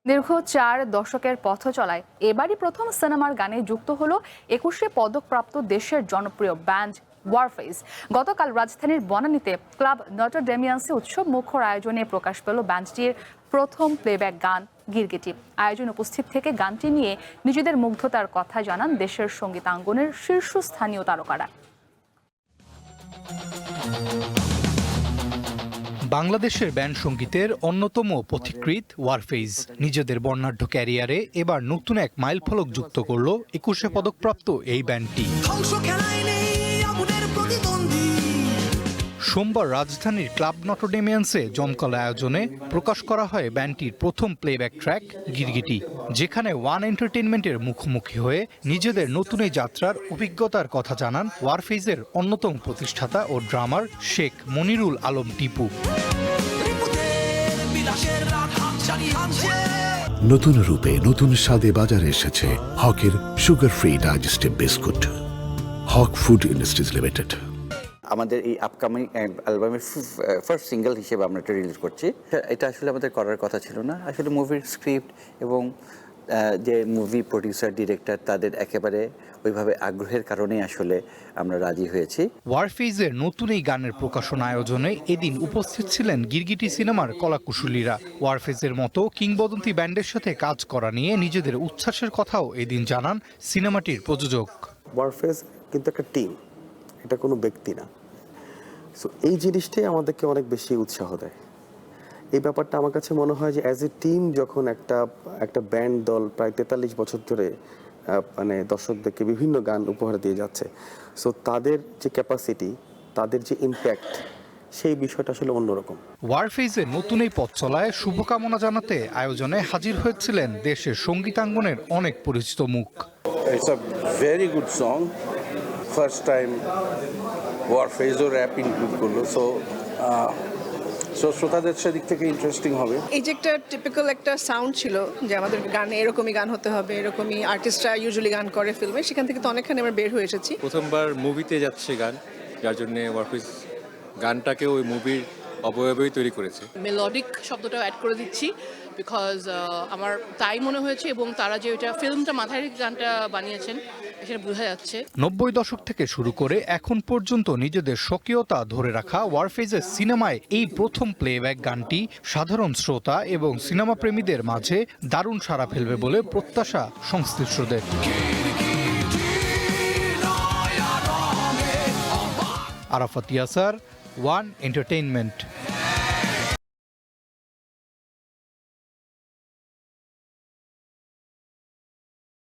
দীর্ঘ 4 দশকের পথ চলায় এবারই প্রথম সিনেমার গানে যুক্ত হলো 21শে পদকপ্রাপ্ত দেশের জনপ্রিয় ব্যান্ড ওয়ারফেজ। গতকাল রাজধানীর বনানীতে ক্লাব নটর ডেমিয়ান্সে উৎসব মুখর আয়োজনে প্রকাশ পেল ব্যান্ডটির প্রথম প্লেব্যাক গান গিরগিটি। আয়োজনে উপস্থিত থেকে গানটি নিয়ে নিজেদের মুগ্ধতার কথা জানান দেশের সঙ্গীতাঙ্গনের শীর্ষস্থানীয় তারকারা। বাংলাদেশের ব্যান্ড সঙ্গীতের অন্যতম পথিকৃৎ ওয়ারফেজ নিজেদের বর্ণাঢ্য ক্যারিয়ারে এবার নতুন এক মাইলফলক যুক্ত করল 21শে পদকপ্রাপ্ত এই ব্যান্ডটি। সোমবার রাজধানীর ক্লাব নটর ডেমিয়ান্সে জমকালো আয়োজনে প্রকাশ করা হয় ব্যান্ডটির প্রথম প্লেব্যাক ট্র্যাক গিরগিটি, যেখানে ওয়ান এন্টারটেইনমেন্টের মুখোমুখি হয়ে নিজেদের নতুন এই যাত্রার অভিজ্ঞতার কথা জানান ওয়ারফেজের অন্যতম প্রতিষ্ঠাতা ও ড্রামার শেখ মনিরুল আলম টিপু। নতুন রূপে নতুন স্বাদে বাজারে এসেছে হকের সুগার ফ্রি ডাইজেস্টিভ বিস্কুট। হক ফুড ইন্ডাস্ট্রিজ লিমিটেড। আমাদের এই আপকামিং অ্যালবামের ফার্স্ট সিঙ্গেল হিসেবে আমরা এটা রিলিজ করছি। এটা আসলে আমাদের করার কথা ছিল না। আসলে মুভির স্ক্রিপ্ট এবং যে মুভি প্রডিউসার ডিরেক্টর তাদের একেবারে ওইভাবে আগ্রহের কারণেই আসলে আমরা রাজি হয়েছি। ওয়ারফেজের নতুন এই গানের প্রকাশনা আয়োজনে এদিন উপস্থিত ছিলেন গিরগিটি সিনেমার কলাকুশলীরা। ওয়ারফেজের মতো কিংবদন্তি ব্যান্ডের সাথে কাজ করা নিয়ে নিজেদের উচ্ছ্বাসের কথাও এদিন জানান সিনেমাটির প্রযোজক। ওয়ারফেজ কিন্তু একটা টিম, এটা কোনো ব্যক্তি না। সো এই জিনিসটাই আমাদেরকে অনেক বেশি উৎসাহ দেয়। এই ব্যাপারটা আমার কাছে মনে হয় যে অ্যাজ এ টিম যখন একটা ব্যান্ড দল প্রায় 43 বছর ধরে মানে দর্শকদেরকে বিভিন্ন গান উপহার দিয়ে যাচ্ছে, সো তাদের যে ক্যাপাসিটি, তাদের যে ইম্প্যাক্ট, সেই বিষয়টা আসলে অন্যরকম। ওয়ারফেজের নতুন এই পথ চলায় শুভকামনা জানাতে আয়োজনে হাজির হয়েছিলেন দেশের সঙ্গীতাঙ্গনের অনেক পরিচিত মুখ। It's a very good song. First time ওয়ারফেজও র্যাপ ইনক্লুড করলো, সো শ্রোতাদের সেদিক থেকে ইন্টারেস্টিং হবে। এই যে একটা টিপিক্যাল একটা সাউন্ড ছিল যে আমাদের গানে এরকমই গান হতে হবে, এরকমই আর্টিস্টরা ইউজুয়ালি গান করে ফিল্মে, সেখান থেকে তো অনেকখানি আমরা বের হয়ে এসেছি। প্রথমবার মুভিতে যাচ্ছে গান, যার জন্য ওয়ারফেজ গানটাকে ওই মুভির অবয়বেই তৈরি করেছে। মেলোডিক শব্দটাও অ্যাড করে দিচ্ছি বিকজ আমার তাই মনে হয়েছে, এবং তারা যে ওইটা ফিল্মটা মাথায় রেখে গানটা বানিয়েছেন সেটা বোঝা যাচ্ছে। 90 দশক থেকে শুরু করে এখন পর্যন্ত নিজেদের স্বকীয়তা ধরে রাখা ওয়ারফেজের সিনেমায় এই প্রথম প্লেব্যাক গানটি সাধারণ শ্রোতা এবং সিনেমা প্রেমীদের মাঝে দারুণ সাড়া ফেলবে বলে প্রত্যাশা সংশ্লিষ্টদের। Arafat Yasar, One entertainment.